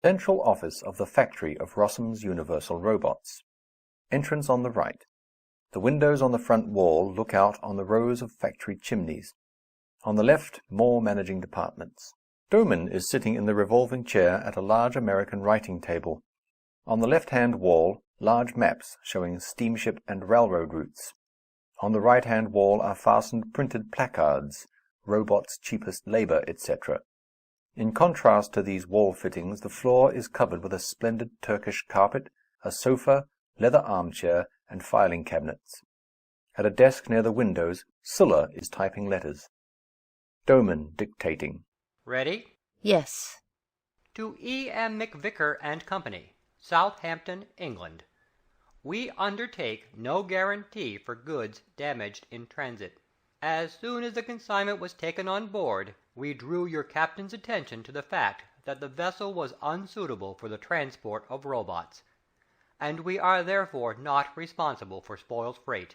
Central office of the factory of Rossum's Universal Robots. Entrance on the right. The windows on the front wall look out on the rows of factory chimneys. On the left, more managing departments. Doman is sitting in the revolving chair at a large American writing table. On the left-hand wall, large maps showing steamship and railroad routes. On the right-hand wall are fastened printed placards, robots' cheapest labour, etc. In contrast to these wall fittings, the floor is covered with a splendid Turkish carpet, a sofa, leather armchair, and filing cabinets. At a desk near the windows, Scylla is typing letters. Doman dictating. Ready? Yes. To E. M. McVicker and Company, Southampton, England. We undertake no guarantee for goods damaged in transit. As soon as the consignment was taken on board, we drew your captain's attention to the fact that the vessel was unsuitable for the transport of robots, and we are therefore not responsible for spoiled freight.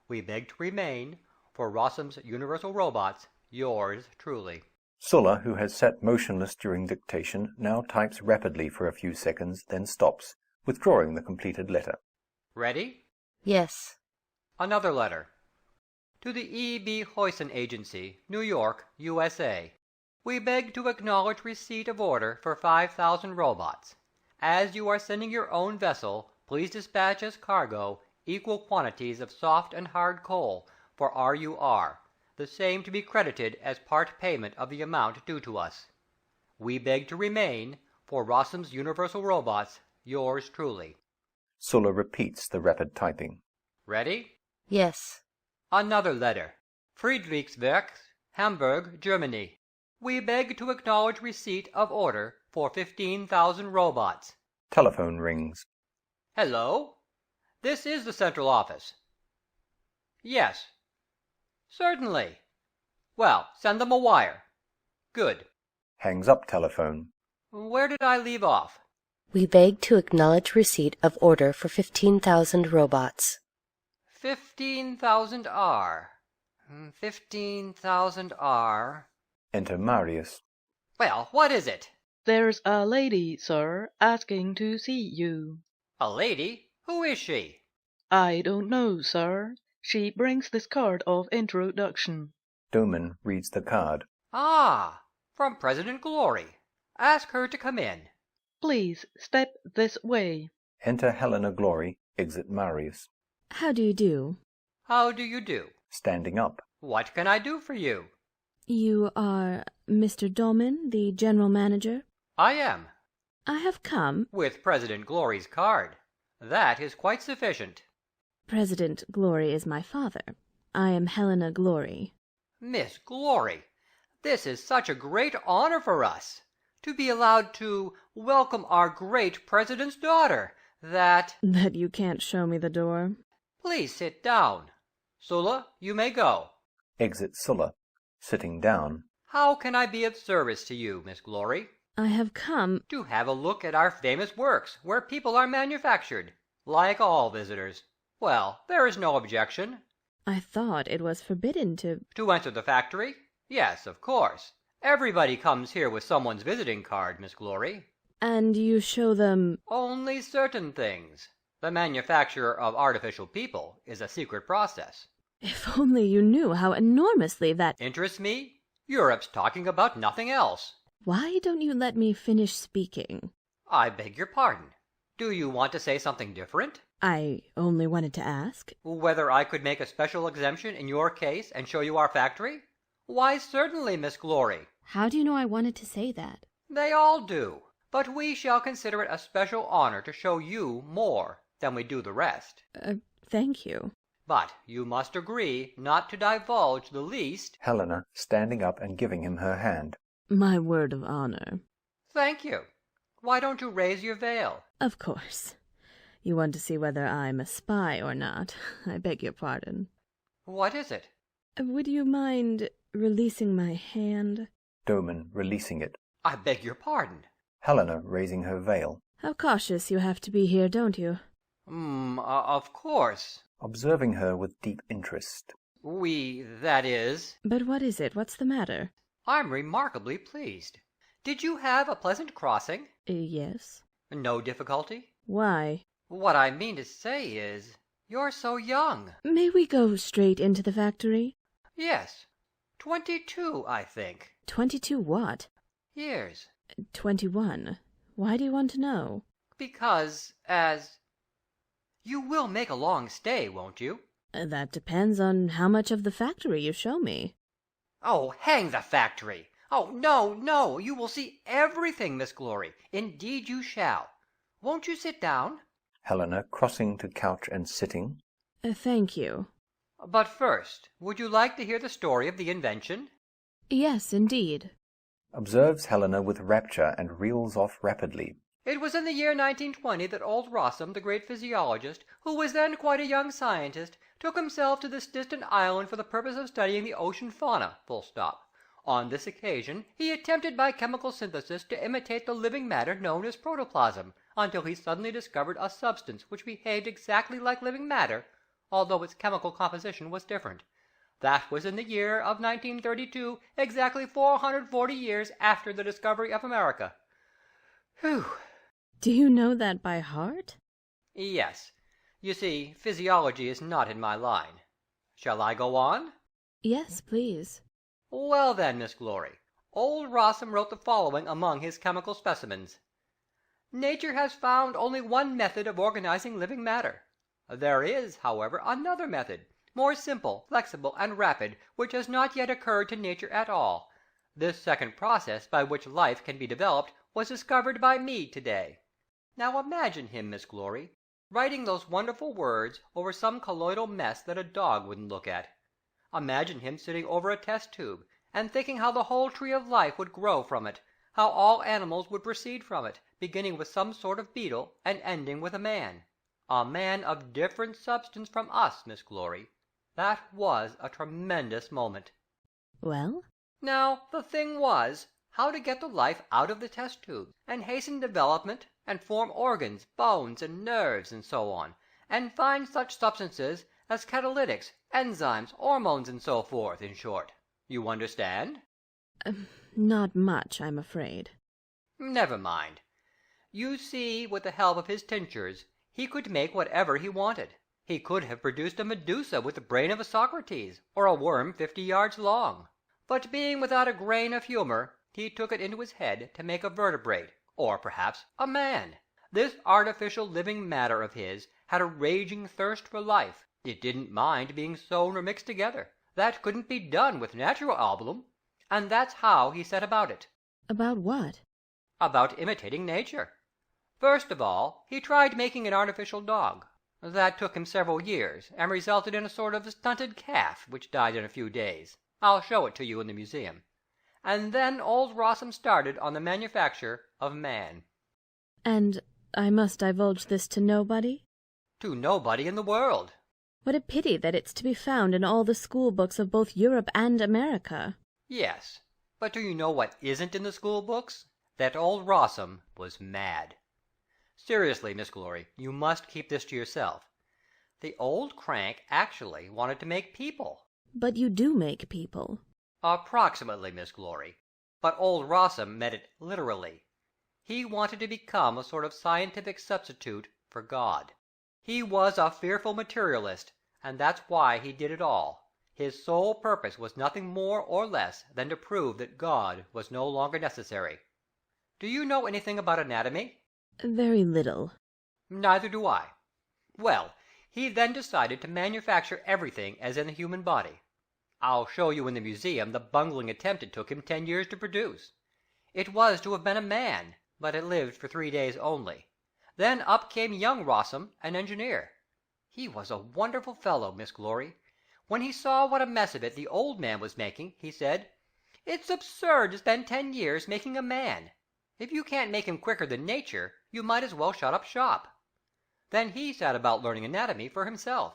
We beg to remain, for Rossum's Universal Robots, yours truly. Sulla, who has sat motionless during dictation, now types rapidly for a few seconds, then stops, withdrawing the completed letter. Ready? Yes. Another letter. To the E. B. Hoyson Agency, New York, USA. We beg to acknowledge receipt of order for 5,000 robots. As you are sending your own vessel, please dispatch as cargo equal quantities of soft and hard coal for RUR, the same to be credited as part payment of the amount due to us. We beg to remain, for Rossum's Universal Robots, yours truly. Sulla repeats the rapid typing. Ready? Yes. Another letter. Friedrichswerk, Hamburg, Germany. We beg to acknowledge receipt of order for 15,000 robots. Telephone rings. Hello? This is the central office. Yes. Certainly. Well, send them a wire. Good. Hangs up telephone. Where did I leave off? We beg to acknowledge receipt of order for 15,000 robots. 15,000 R. 15,000 R. Enter Marius. Well, what is it? There's a lady, sir, asking to see you. A lady? Who is she? I don't know, sir. She brings this card of introduction. Doman reads the card. Ah, from President Glory. Ask her to come in. Please step this way. Enter Helena Glory, exit Marius. How do you do? How do you do? Standing up. What can I do for you? You are Mr. Doman, the general manager? I am. I have come. With President Glory's card. That is quite sufficient. President Glory is my father. I am Helena Glory. Miss Glory, this is such a great honor for us, to be allowed to welcome our great president's daughter, that you can't show me the door. Please sit down. Sulla, you may go. Exit Sulla, sitting down. How can I be of service to you, Miss Glory? I have come To have a look at our famous works, where people are manufactured, like all visitors. Well, there is no objection. I thought it was forbidden To enter the factory? Yes, of course. Everybody comes here with someone's visiting card, Miss Glory. And you show them... Only certain things. The manufacture of artificial people is a secret process. If only you knew how enormously that... Interests me? Europe's talking about nothing else. Why don't you let me finish speaking? I beg your pardon. Do you want to say something different? I only wanted to ask. Whether I could make a special exemption in your case and show you our factory? Why, certainly, Miss Glory. How do you know I wanted to say that? They all do. But we shall consider it a special honor to show you more than we do the rest. Thank you. But you must agree not to divulge the least... Helena, standing up and giving him her hand. My word of honor. Thank you. Why don't you raise your veil? Of course. You want to see whether I'm a spy or not. I beg your pardon. What is it? Would you mind releasing my hand? Doman releasing it. I beg your pardon. Helena raising her veil. How cautious you have to be here, don't you? Of course. Observing her with deep interest. That is... But what is it? What's the matter? I'm remarkably pleased. Did you have a pleasant crossing? Yes. No difficulty? Why? What I mean to say is, you're so young. May we go straight into the factory? Yes. 22, I think. 22 what? Years. 21. Why do you want to know? Because, you will make a long stay, won't you? That depends on how much of the factory you show me. Oh, hang the factory! Oh, no, no, you will see everything, Miss Glory. Indeed you shall. Won't you sit down? Helena, crossing to couch and sitting. Thank you. But first, would you like to hear the story of the invention? Yes, indeed. Observes Helena with rapture and reels off rapidly. It was in the year 1920 that old Rossum, the great physiologist, who was then quite a young scientist, took himself to this distant island for the purpose of studying the ocean fauna, full stop. On this occasion he attempted by chemical synthesis to imitate the living matter known as protoplasm, until he suddenly discovered a substance which behaved exactly like living matter, although its chemical composition was different. That was in the year of 1932, exactly 440 years after the discovery of America. Whew! Do you know that by heart? Yes. You see, physiology is not in my line. Shall I go on? Yes, please. Well then, Miss Glory, old Rossum wrote the following among his chemical specimens. Nature has found only one method of organizing living matter. There is, however, another method, more simple, flexible, and rapid, which has not yet occurred to nature at all. This second process by which life can be developed was discovered by me today. Now imagine him, Miss Glory, writing those wonderful words over some colloidal mess that a dog wouldn't look at. Imagine him sitting over a test tube, and thinking how the whole tree of life would grow from it, how all animals would proceed from it, beginning with some sort of beetle, and ending with a man. A man of different substance from us, Miss Glory. That was a tremendous moment. Well? Now, the thing was, how to get the life out of the test tube, and hasten development, and form organs, bones, and nerves, and so on, and find such substances as catalytics, enzymes, hormones, and so forth, in short. You understand? Not much, I'm afraid. Never mind. You see, with the help of his tinctures, he could make whatever he wanted. He could have produced a Medusa with the brain of a Socrates, or a worm 50 yards long. But being without a grain of humor, he took it into his head to make a vertebrate, or perhaps a man. This artificial living matter of his had a raging thirst for life. It didn't mind being sewn or mixed together. That couldn't be done with natural albumen. And that's how he set about it. About what? About imitating nature. First of all, he tried making an artificial dog. That took him several years, and resulted in a sort of stunted calf, which died in a few days. I'll show it to you in the museum. And then old Rossum started on the manufacture of man. And I must divulge this to nobody? To nobody in the world. What a pity that it's to be found in all the school books of both Europe and America. Yes, but do you know what isn't in the school books? That old Rossum was mad. Seriously, Miss Glory, you must keep this to yourself. The old crank actually wanted to make people. But you do make people. Approximately, Miss Glory. But old Rossum meant it literally. He wanted to become a sort of scientific substitute for God. He was a fearful materialist, and that's why he did it all. His sole purpose was nothing more or less than to prove that God was no longer necessary. Do you know anything about anatomy? Very little. Neither do I. Well, he then decided to manufacture everything as in the human body. I'll show you in the museum the bungling attempt it took him 10 years to produce. It was to have been a man, but it lived for 3 days only. Then up came young Rossum, an engineer. He was a wonderful fellow, Miss Glory. When he saw what a mess of it the old man was making, he said, "It's absurd to spend 10 years making a man. If you can't make him quicker than nature, you might as well shut up shop." Then he set about learning anatomy for himself.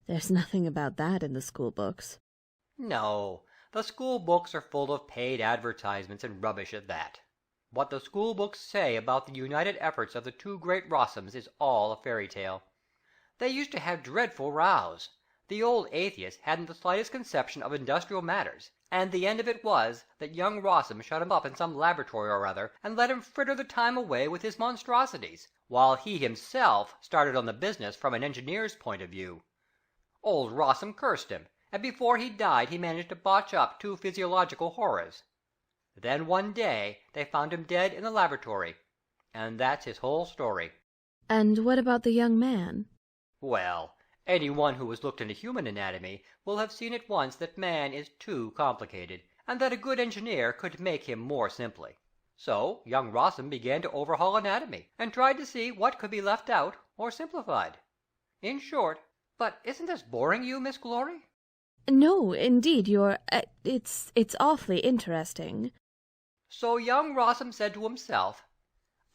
There's nothing about that in the school books. No, the school books are full of paid advertisements and rubbish at that. What the school books say about the united efforts of the two great Rossums is all a fairy tale. They used to have dreadful rows. The old atheist hadn't the slightest conception of industrial matters, And the end of it was that young Rossum shut him up in some laboratory or other, and let him fritter the time away with his monstrosities, while he himself started on the business from an engineer's point of view. Old Rossum cursed him, and before he died he managed to botch up 2 physiological horrors. Then one day they found him dead in the laboratory, and that's his whole story. And what about the young man? Well, anyone who has looked into human anatomy will have seen at once that man is too complicated, and that a good engineer could make him more simply. So young Rossum began to overhaul anatomy, and tried to see what could be left out or simplified. In short, but isn't this boring you, Miss Glory? No, indeed, it's awfully interesting. So young Rossum said to himself,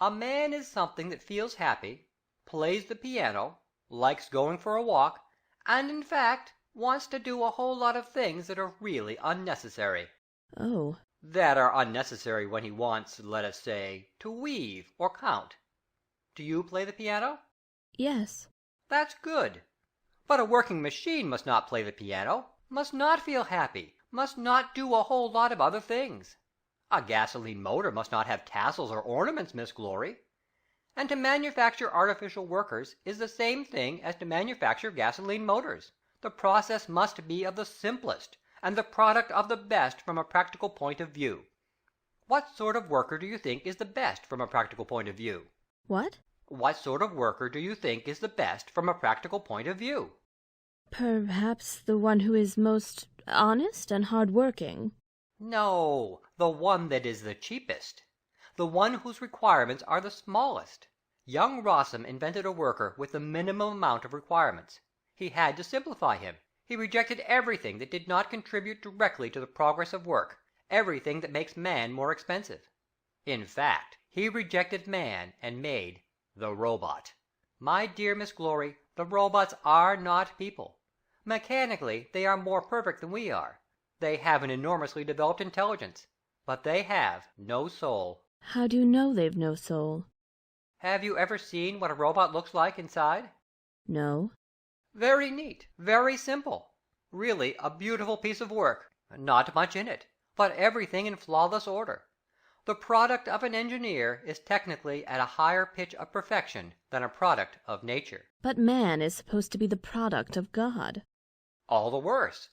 a man is something that feels happy, plays the piano, likes going for a walk, and in fact wants to do a whole lot of things that are really unnecessary. Oh. That are unnecessary when he wants, let us say, to weave or count. Do you play the piano? Yes. That's good. But a working machine must not play the piano, must not feel happy, must not do a whole lot of other things. A gasoline motor must not have tassels or ornaments, Miss Glory. And to manufacture artificial workers is the same thing as to manufacture gasoline motors. The process must be of the simplest, and the product of the best from a practical point of view. What sort of worker do you think is the best from a practical point of view? What? What sort of worker do you think is the best from a practical point of view? Perhaps the one who is most honest and hard-working. No, the one that is the cheapest. The one whose requirements are the smallest. Young Rossum invented a worker with the minimum amount of requirements. He had to simplify him. He rejected everything that did not contribute directly to the progress of work, everything that makes man more expensive. In fact, he rejected man and made the robot. My dear Miss Glory, the robots are not people. Mechanically, they are more perfect than we are. They have an enormously developed intelligence, but they have no soul. How do you know they've no soul? Have you ever seen what a robot looks like inside? No. Very neat, very simple. Really a beautiful piece of work. Not much in it, but everything in flawless order. The product of an engineer is technically at a higher pitch of perfection than a product of nature. But man is supposed to be the product of God. All the worse.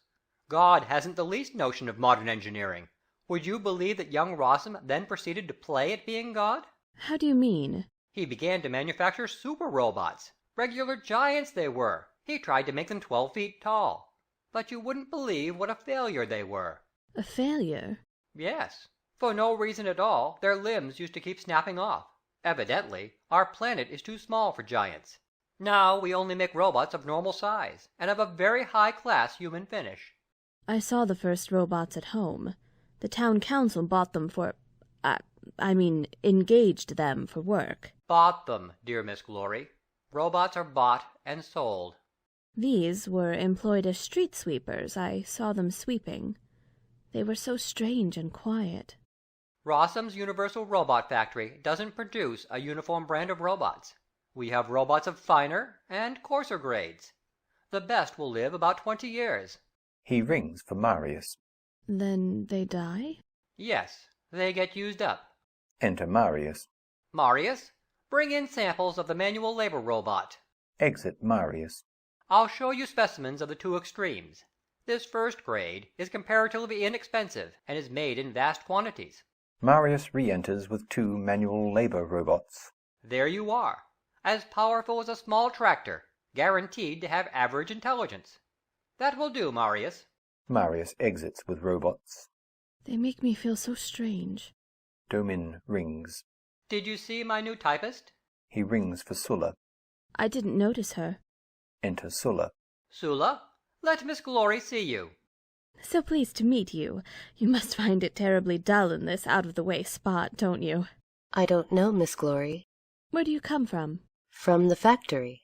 God hasn't the least notion of modern engineering. Would you believe that young Rossum then proceeded to play at being God? How do you mean? He began to manufacture super robots. Regular giants they were. He tried to make them 12 feet tall. But you wouldn't believe what a failure they were. A failure? Yes. For no reason at all, their limbs used to keep snapping off. Evidently, our planet is too small for giants. Now we only make robots of normal size, and of a very high-class human finish. I saw the first robots at home. The town council bought them for... engaged them for work. Bought them, dear Miss Glory. Robots are bought and sold. These were employed as street sweepers. I saw them sweeping. They were so strange and quiet. Rossum's Universal Robot Factory doesn't produce a uniform brand of robots. We have robots of finer and coarser grades. The best will live about 20 years. He rings for Marius. Then they die? Yes, they get used up. Enter Marius. Marius, bring in samples of the manual labor robot. Exit Marius. I'll show you specimens of the 2 extremes. This first grade is comparatively inexpensive and is made in vast quantities. Marius re-enters with 2 manual labor robots. There you are, as powerful as a small tractor, guaranteed to have average intelligence. That will do, Marius. Marius exits with robots. They make me feel so strange. Domin rings. Did you see my new typist? He rings for Sulla. I didn't notice her. Enter Sulla. Sulla, let Miss Glory see you. So pleased to meet you. You must find it terribly dull in this out-of-the-way spot, don't you? I don't know, Miss Glory. Where do you come from? From the factory.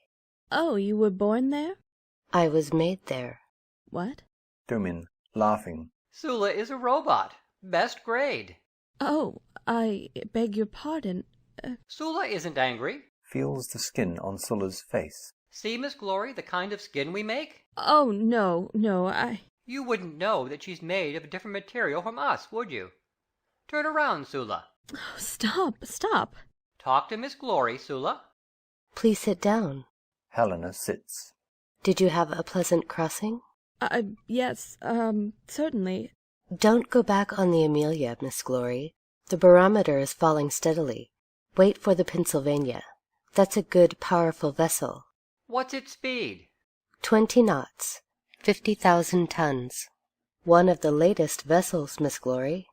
Oh, you were born there? I was made there. What? Domin, laughing. Sulla is a robot. Best grade. Oh, I beg your pardon. Sulla isn't angry. Feels the skin on Sulla's face. See, Miss Glory, the kind of skin we make? Oh, no, You wouldn't know that she's made of a different material from us, would you? Turn around, Sula. Oh, stop. Talk to Miss Glory, Sula. Please sit down. Helena sits. Did you have a pleasant crossing? Yes, certainly. Don't go back on the Amelia, Miss Glory. The barometer is falling steadily. Wait for the Pennsylvania. That's a good, powerful vessel. What's its speed? 20 knots. 50,000 tons. One of the latest vessels, Miss Glory.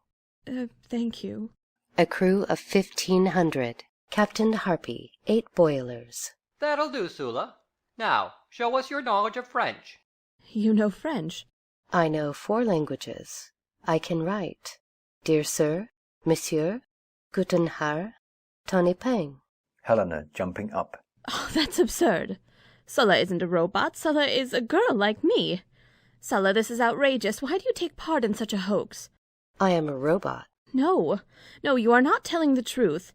Thank you. A crew of 1,500. Captain Harpy, 8 boilers. That'll do, Sula. Now, show us your knowledge of French. You know French? I know 4 languages. I can write. Dear Sir, Monsieur, Guten Herr, Tony Pang. Helena jumping up. Oh, that's absurd. Sulla isn't a robot. Sulla is a girl like me. Sulla, this is outrageous. Why do you take part in such a hoax? I am a robot. No, you are not telling the truth.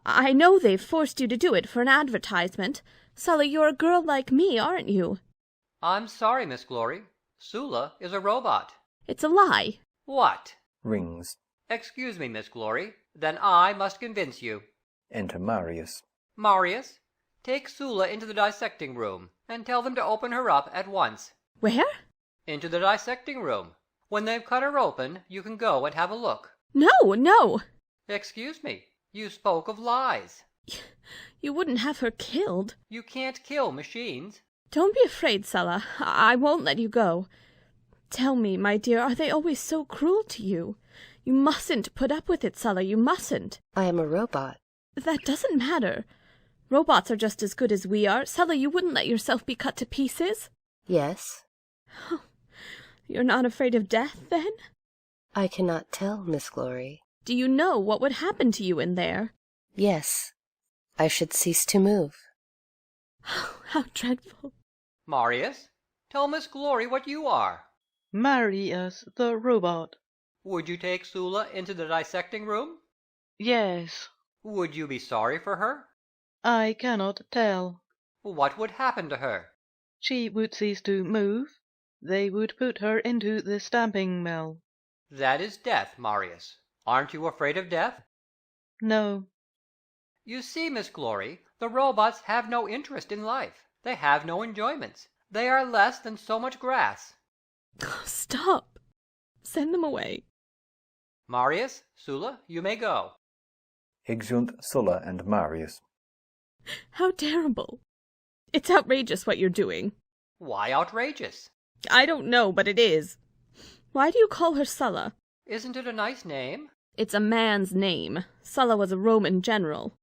I know they've forced you to do it for an advertisement. Sulla, you're a girl like me, aren't you? I'm sorry, Miss Glory. Sula is a robot. It's a lie. What? Rings. Excuse me, Miss Glory. Then I must convince you. Enter Marius. Marius, take Sula into the dissecting room, and tell them to open her up at once. Where? Into the dissecting room. When they've cut her open, you can go and have a look. No. Excuse me, you spoke of lies. You wouldn't have her killed. You can't kill machines. Don't be afraid, Sulla. I won't let you go. Tell me, my dear, are they always so cruel to you? You mustn't put up with it, Sulla, you mustn't. I am a robot. That doesn't matter. Robots are just as good as we are. Sulla, you wouldn't let yourself be cut to pieces? Yes. You're not afraid of death, then? I cannot tell, Miss Glory. Do you know what would happen to you in there? Yes. I should cease to move. How dreadful. Marius, tell Miss Glory what you are. Marius the robot. Would you take Sula into the dissecting room? Yes. Would you be sorry for her? I cannot tell. What would happen to her? She would cease to move. They would put her into the stamping mill. That is death, Marius. Aren't you afraid of death? No. You see, Miss Glory, the robots have no interest in life. They have no enjoyments. They are less than so much grass. Stop. Send them away. Marius, Sula, you may go. Exeunt Sulla and Marius. How terrible. It's outrageous what you're doing. Why outrageous? I don't know, but it is. Why do you call her Sulla? Isn't it a nice name? It's a man's name. Sulla was a Roman general.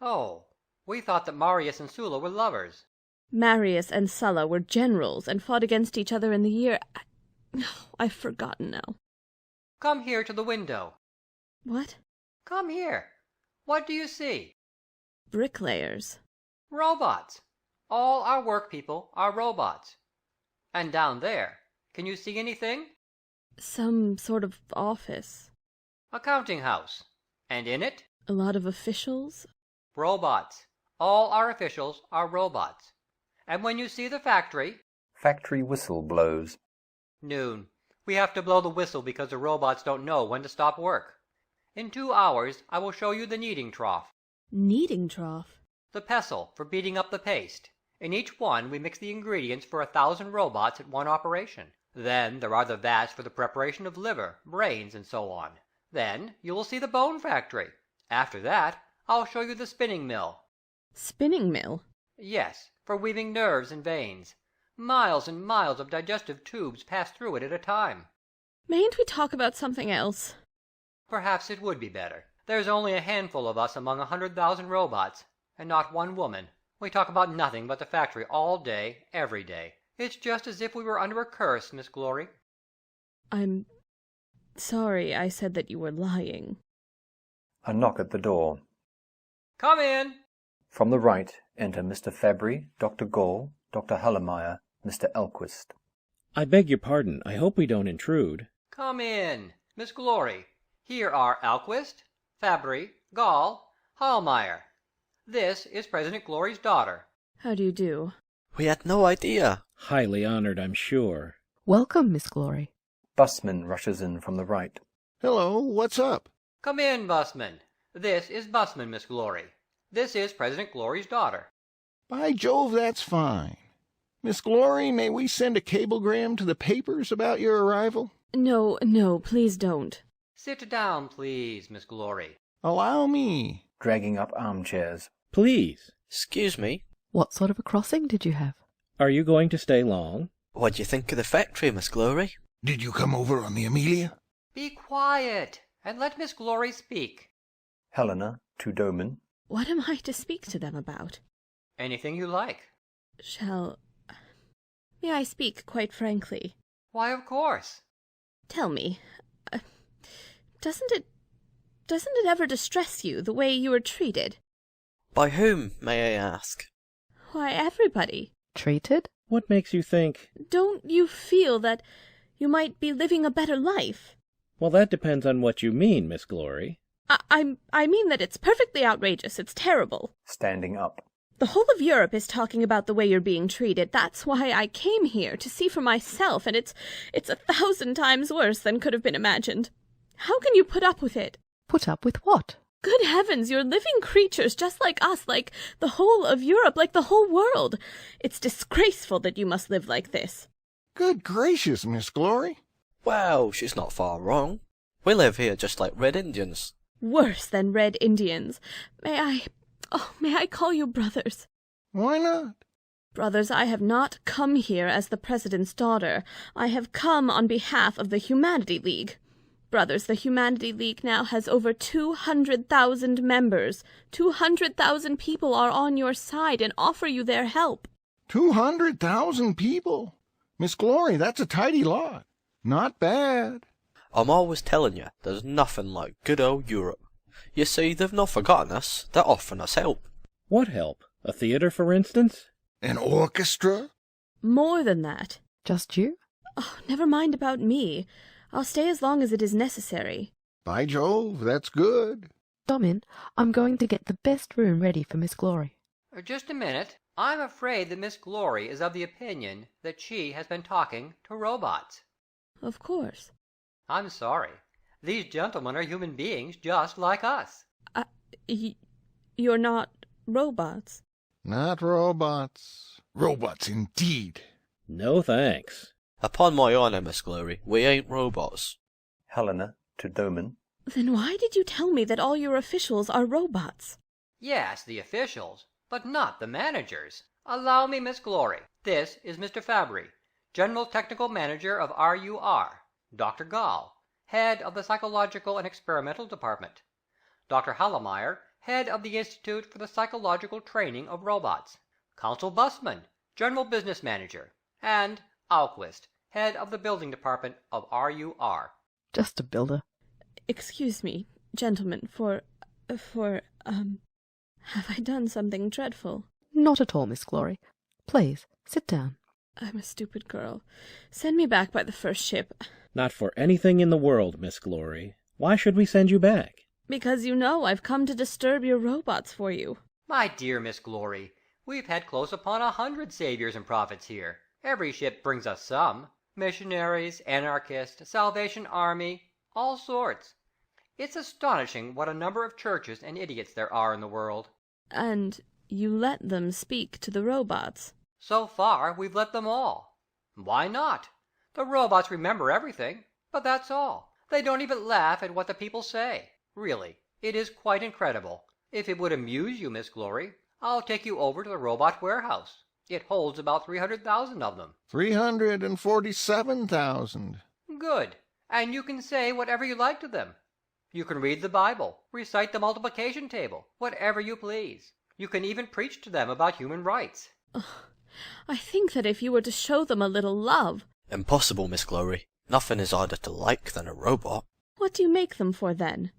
Oh, we thought that Marius and Sula were lovers. Marius and Sulla were generals and fought against each other in the year... I've forgotten now. Come here to the window. What? Come here. What do you see? Bricklayers. Robots. All our work people are robots. And down there, can you see anything? Some sort of office. A counting house. And in it? A lot of officials. Robots. All our officials are robots. And when you see the factory... Factory whistle blows. Noon. We have to blow the whistle because the robots don't know when to stop work. In 2 hours, I will show you the kneading trough. Kneading trough? The pestle for beating up the paste. In each one, we mix the ingredients for 1,000 robots at one operation. Then there are the vats for the preparation of liver, brains, and so on. Then you will see the bone factory. After that, I'll show you the spinning mill. Spinning mill? Yes, for weaving nerves and veins. Miles and miles of digestive tubes pass through it at a time. Mayn't we talk about something else? Perhaps it would be better. There's only a handful of us among 100,000 robots, and not one woman. We talk about nothing but the factory all day, every day. It's just as if we were under a curse, Miss Glory. I'm sorry I said that you were lying. A knock at the door. Come in. From the right enter Mr. Fabry, Dr. Gall, Dr. Hallemeyer, Mr. Elquist. I beg your pardon. I hope we don't intrude. Come in. Miss Glory, here are Elquist, Fabry, Gall, Hallemeyer. This is President Glory's daughter. How do you do? We had no idea. Highly honored, I'm sure. Welcome, Miss Glory. Busman rushes in from the right. Hello, what's up? Come in, Busman. This is Busman, Miss Glory. This is President Glory's daughter. By Jove, that's fine. Miss Glory, may we send a cablegram to the papers about your arrival? No, please don't. Sit down, please, Miss Glory. Allow me. Dragging up armchairs. Please. Excuse me. What sort of a crossing did you have? Are you going to stay long? What do you think of the factory, Miss Glory? Did you come over on the Amelia? Be quiet, and let Miss Glory speak. Helena to Doman. What am I to speak to them about? Anything you like. May I speak quite frankly? Why, of course. Tell me, doesn't it ever distress you the way you were treated? By whom, may I ask? Why, everybody. Treated? What makes you think? Don't you feel that you might be living a better life? Well, that depends on what you mean, Miss Glory. I mean that it's perfectly outrageous. It's terrible. Standing up. The whole of Europe is talking about the way you're being treated. That's why I came here, to see for myself, and it's 1,000 times worse than could have been imagined. How can you put up with it? Put up with what? Good heavens, you're living creatures just like us, like the whole of Europe, like the whole world. It's disgraceful that you must live like this. Good gracious, Miss Glory. Well, she's not far wrong. We live here just like Red Indians. Worse than Red Indians. May I call you brothers? Why not? Brothers, I have not come here as the President's daughter. I have come on behalf of the Humanity League. Brothers, the Humanity League now has over 200,000 members. 200,000 people are on your side and offer you their help. 200,000 people? Miss Glory, that's a tidy lot. Not bad. I'm always telling you, there's nothing like good old Europe. You see, they've not forgotten us. They're offering us help. What help? A theatre, for instance? An orchestra? More than that. Just you? Oh, never mind about me. I'll stay as long as it is necessary. By Jove, that's good. Domin, I'm going to get the best room ready for Miss Glory. Just a minute. I'm afraid that Miss Glory is of the opinion that she has been talking to robots. Of course. I'm sorry. These gentlemen are human beings just like us. You're not robots. Not robots. Robots indeed. No thanks. Upon my honour, Miss Glory, we ain't robots. Helena to Doman. Then why did you tell me that all your officials are robots? Yes, the officials, but not the managers. Allow me, Miss Glory. This is Mr. Fabry, General Technical Manager of RUR. Dr. Gall, Head of the Psychological and Experimental Department. Dr. Hallemeyer, Head of the Institute for the Psychological Training of Robots. Consul Busman, General Business Manager. And Alquist, Head of the Building Department of RUR. Just a builder. Excuse me, gentlemen, have I done something dreadful? Not at all, Miss Glory. Please, sit down. I'm a stupid girl. Send me back by the first ship. Not for anything in the world, Miss Glory. Why should we send you back? Because you know I've come to disturb your robots for you. My dear Miss Glory, we've had close upon 100 saviors and prophets here. Every ship brings us some. Missionaries, anarchists, Salvation Army, all sorts. It's astonishing what a number of churches and idiots there are in the world. And you let them speak to the robots? So far, we've let them all. Why not? The robots remember everything, but that's all. They don't even laugh at what the people say. Really, it is quite incredible. If it would amuse you, Miss Glory, I'll take you over to the robot warehouse. It holds about 300,000 of them. 347,000. Good. And you can say whatever you like to them. You can read the Bible, recite the multiplication table, whatever you please. You can even preach to them about human rights. I think that if you were to show them a little love... Impossible, Miss Glory. Nothing is harder to like than a robot. What do you make them for, then?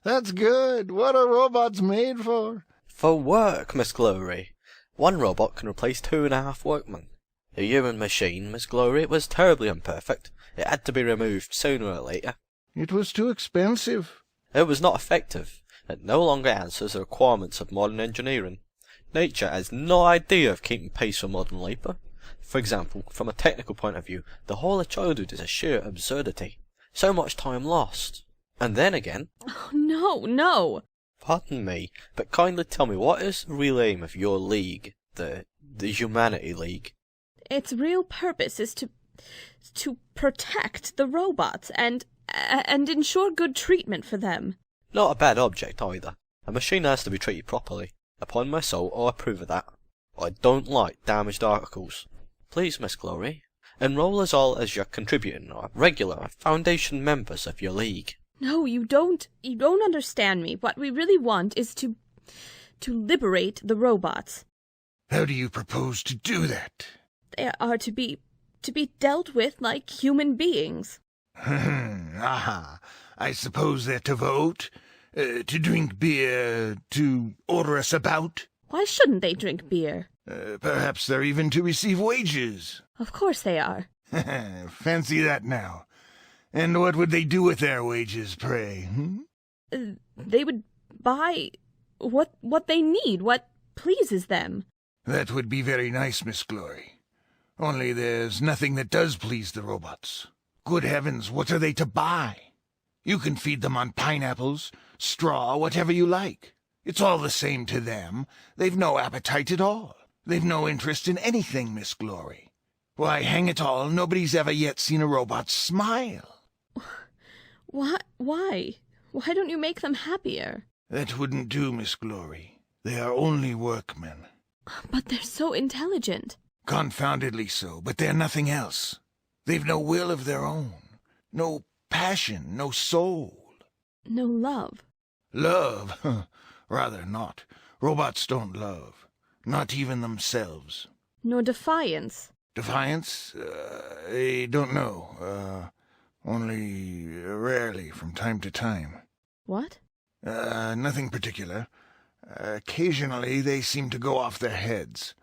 That's good. What are robots made for? For work, Miss Glory. One robot can replace 2.5 workmen. The human machine, Miss Glory, it was terribly imperfect. It had to be removed sooner or later. It was too expensive. It was not effective. It no longer answers the requirements of modern engineering. Nature has no idea of keeping pace with modern labour. For example, from a technical point of view, the whole of childhood is a sheer absurdity. So much time lost. And then again... Oh, no, no! Pardon me, but kindly tell me, what is the real aim of your league, the Humanity League? Its real purpose is to protect the robots and ensure good treatment for them. Not a bad object either. A machine has to be treated properly. Upon my soul, I approve of that. I don't like damaged articles. Please, Miss Glory, enroll us all as your contributing or regular foundation members of your league. No, you don't understand me. What we really want is to liberate the robots. How do you propose to do that? They are to be dealt with like human beings. Aha. I suppose they're to vote, to drink beer, to order us about? Why shouldn't they drink beer? Perhaps they're even to receive wages. Of course they are. Fancy that now. And what would they do with their wages, pray? They would buy what they need, what pleases them. That would be very nice, Miss Glory. Only there's nothing that does please the robots. Good heavens, what are they to buy? You can feed them on pineapples, straw, whatever you like. It's all the same to them. They've no appetite at all. They've no interest in anything, Miss Glory. Why, hang it all, nobody's ever yet seen a robot smile. Why? Why don't you make them happier? That wouldn't do, Miss Glory. They are only workmen. But they're so intelligent. Confoundedly so, but they're nothing else. They've no will of their own. No passion, no soul. No love. Love? Rather not. Robots don't love. Not even themselves. No defiance. Defiance? I don't know. Only rarely from time to time. What? Nothing particular. Occasionally they seem to go off their heads.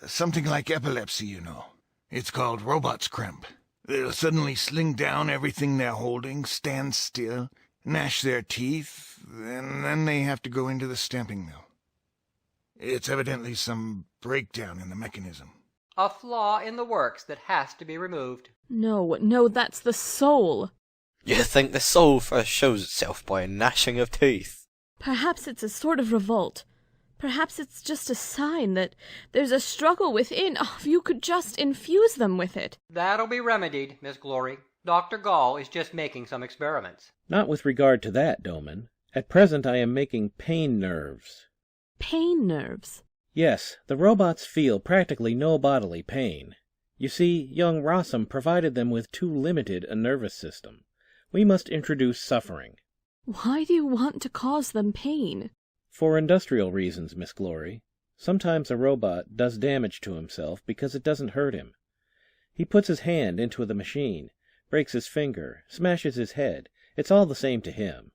Something like epilepsy, you know. It's called robot's cramp. They'll suddenly sling down everything they're holding, stand still, gnash their teeth, and then they have to go into the stamping mill. It's evidently some breakdown in the mechanism. A flaw in the works that has to be removed. No, that's the soul. You think the soul first shows itself by a gnashing of teeth? Perhaps it's a sort of revolt. Perhaps it's just a sign that there's a struggle within. Oh, if you could just infuse them with it. That'll be remedied, Miss Glory. Dr. Gall is just making some experiments. Not with regard to that, Doman. At present I am making pain nerves. Pain nerves? Yes, the robots feel practically no bodily pain. You see, young Rossum provided them with too limited a nervous system. We must introduce suffering. Why do you want to cause them pain? For industrial reasons, Miss Glory. Sometimes a robot does damage to himself because it doesn't hurt him. He puts his hand into the machine, breaks his finger, smashes his head. It's all the same to him.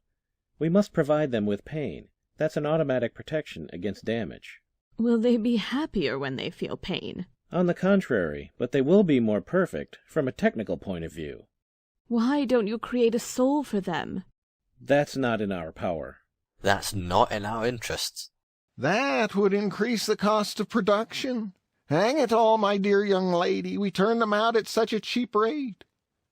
We must provide them with pain. That's an automatic protection against damage. Will they be happier when they feel pain? On the contrary, but they will be more perfect from a technical point of view. Why don't you create a soul for them? That's not in our power. That's not in our interests. That would increase the cost of production. Hang it all, my dear young lady, we turned them out at such a cheap rate.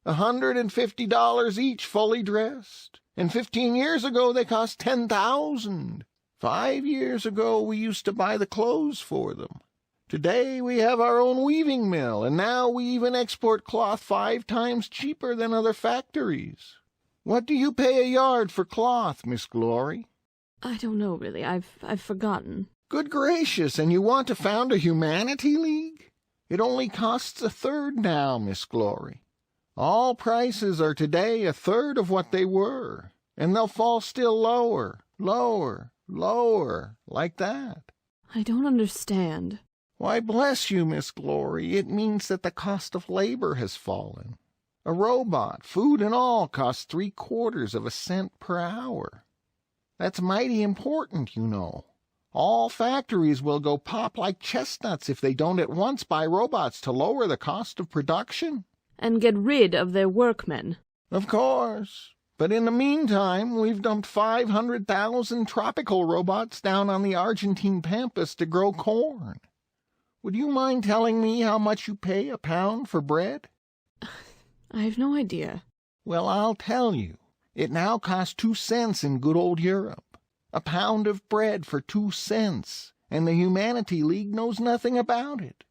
$150 each fully dressed. And 15 years ago they cost $10,000. 5 years ago we used to buy the clothes for them. Today we have our own weaving mill, and now we even export cloth 5 times cheaper than other factories. What do you pay a yard for cloth, Miss Glory? I don't know, really. I've forgotten. Good gracious, and you want to found a Humanity League? It only costs a third now, Miss Glory. All prices are today a third of what they were, and they'll fall still lower, lower, lower, like that. I don't understand. Why, bless you, Miss Glory, it means that the cost of labor has fallen. A robot, food and all, costs 3/4 of a cent per hour. That's mighty important, you know. All factories will go pop like chestnuts if they don't at once buy robots to lower the cost of production. And get rid of their workmen. Of course. But in the meantime, we've dumped 500,000 tropical robots down on the Argentine pampas to grow corn. Would you mind telling me how much you pay a pound for bread? I have no idea. Well, I'll tell you. It now costs 2 cents in good old Europe. A pound of bread for 2 cents, and the Humanity League knows nothing about it.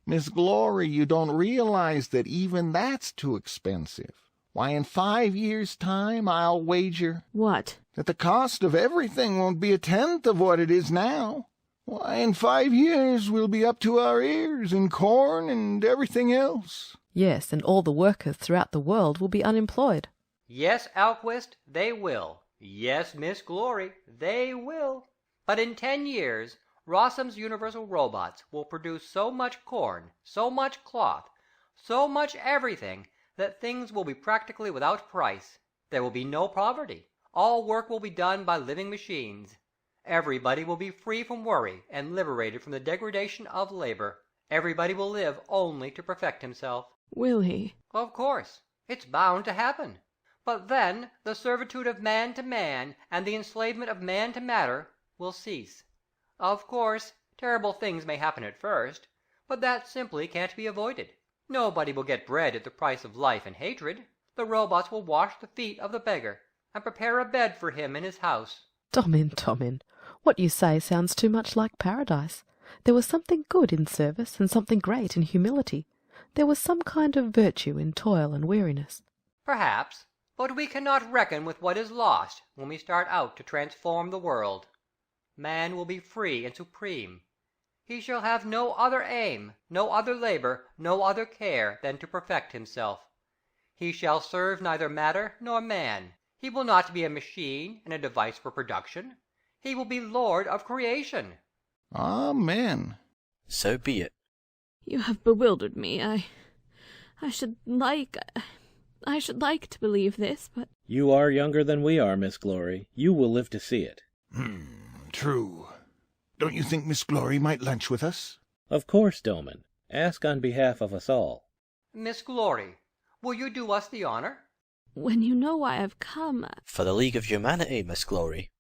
Miss Glory, you don't realize that even that's too expensive. Why, in 5 years' time, I'll wager... What? That the cost of everything won't be 1/10 of what it is now. Why, in 5 years, we'll be up to our ears in corn and everything else. Yes, and all the workers throughout the world will be unemployed. Yes, Alquist, they will. Yes, Miss Glory, they will. But in 10 years, Rossum's Universal Robots will produce so much corn, so much cloth, so much everything, that things will be practically without price. There will be no poverty. All work will be done by living machines. Everybody will be free from worry and liberated from the degradation of labor. Everybody will live only to perfect himself. Will he? Of course. It's bound to happen. But then the servitude of man to man and the enslavement of man to matter will cease. Of course, terrible things may happen at first, but that simply can't be avoided. Nobody will get bread at the price of life and hatred. The robots will wash the feet of the beggar and prepare a bed for him in his house. Domin, what you say sounds too much like paradise. There was something good in service and something great in humility. There was some kind of virtue in toil and weariness. Perhaps, but we cannot reckon with what is lost when we start out to transform the world. Man will be free and supreme. He shall have no other aim, no other labor, no other care than to perfect himself. He shall serve neither matter nor man. He will not be a machine and a device for production. He will be Lord of creation. Amen. So be it. You have bewildered me. I should like to believe this, but... You are younger than we are, Miss Glory. You will live to see it. True. Don't you think Miss Glory might lunch with us? Of course, Doman. Ask on behalf of us all. Miss Glory, will you do us the honor? When you know why I've come... For the League of Humanity, Miss Glory.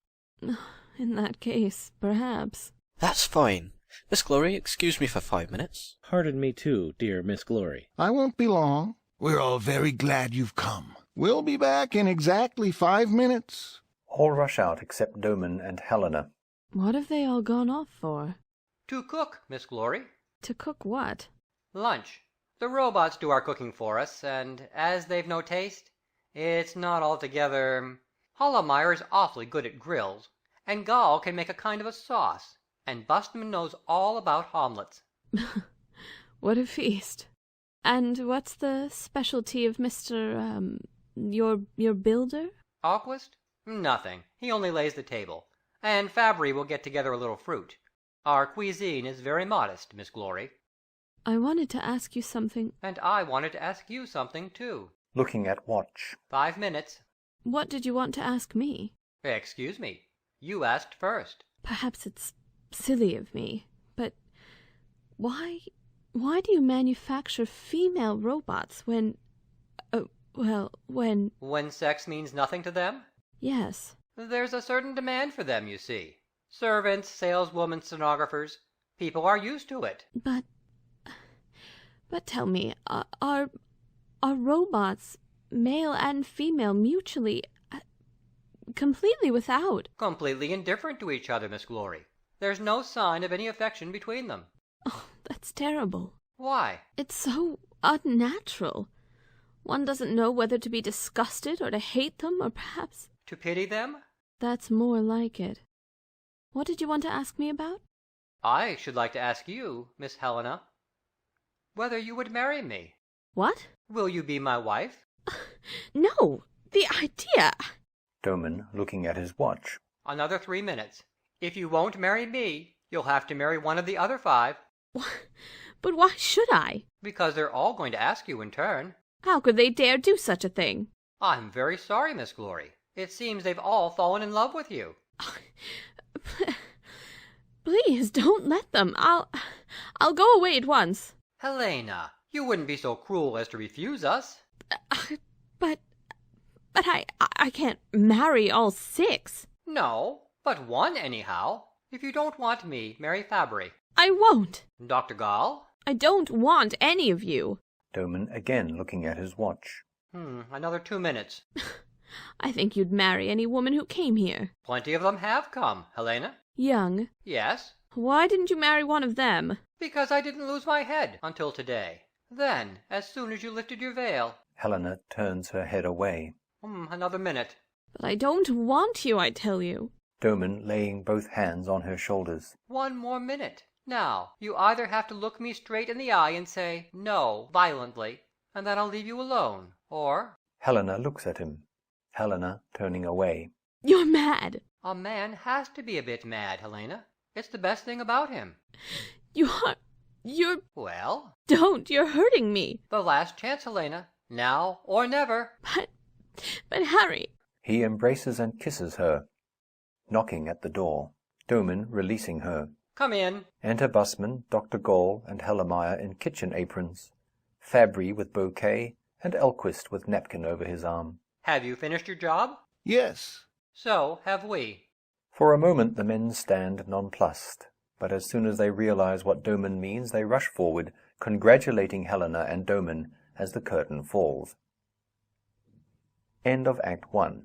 In that case, perhaps. That's fine. Miss Glory, excuse me for 5 minutes. Pardon me too, dear Miss Glory. I won't be long. We're all very glad you've come. We'll be back in exactly 5 minutes. All rush out except Doman and Helena. What have they all gone off for? To cook, Miss Glory. To cook what? Lunch. The robots do our cooking for us, and as they've no taste, it's not altogether... Hollomeyer's awfully good at grills, and Gall can make a kind of a sauce, and Bustman knows all about omelets. What a feast. And what's the specialty of Mr. your builder? Alquist? Nothing. He only lays the table. And Fabry will get together a little fruit. Our cuisine is very modest, Miss Glory. I wanted to ask you something. And I wanted to ask you something, too. Looking at watch. 5 minutes. What did you want to ask me? Excuse me. You asked first. Perhaps it's silly of me, but why do you manufacture female robots when... When sex means nothing to them? Yes. There's a certain demand for them, you see. Servants, saleswomen, stenographers. People are used to it. But tell me, are robots, male and female, mutually, completely without... Completely indifferent to each other, Miss Glory. There's no sign of any affection between them. Oh, that's terrible. Why? It's so unnatural. One doesn't know whether to be disgusted or to hate them, or perhaps... To pity them? That's more like it. What did you want to ask me about? I should like to ask you, Miss Helena, whether you would marry me. What? Will you be my wife? No, the idea! Doman, looking at his watch. Another 3 minutes. If you won't marry me, you'll have to marry one of the other 5. But why should I? Because they're all going to ask you in turn. How could they dare do such a thing? I'm very sorry, Miss Glory. It seems they've all fallen in love with you. Please, don't let them. I'll go away at once. Helena, you wouldn't be so cruel as to refuse us. But I can't marry all 6. No, but one anyhow. If you don't want me, marry Fabry. I won't. Dr. Gall? I don't want any of you. Doman again looking at his watch. Another 2 minutes. I think you'd marry any woman who came here. Plenty of them have come, Helena. Young. Yes? Why didn't you marry one of them? Because I didn't lose my head until today. Then, as soon as you lifted your veil. Helena turns her head away. Another minute. But I don't want you, I tell you. Doman laying both hands on her shoulders. 1 more minute. Now, you either have to look me straight in the eye and say no violently, and then I'll leave you alone, or... Helena looks at him. Helena turning away. You're mad. A man has to be a bit mad, Helena. It's the best thing about him. You're... Well? Don't, you're hurting me. The last chance, Helena. Now or never. But Harry... He embraces and kisses her. Knocking at the door. Doman releasing her. Come in. Enter busman, Dr. Gall, and Hellemeyer in kitchen aprons. Fabry with bouquet, and Elquist with napkin over his arm. Have you finished your job? Yes. So have we. For a moment the men stand nonplussed, but as soon as they realize what Doman means, they rush forward, congratulating Helena and Doman as the curtain falls. End of Act 1.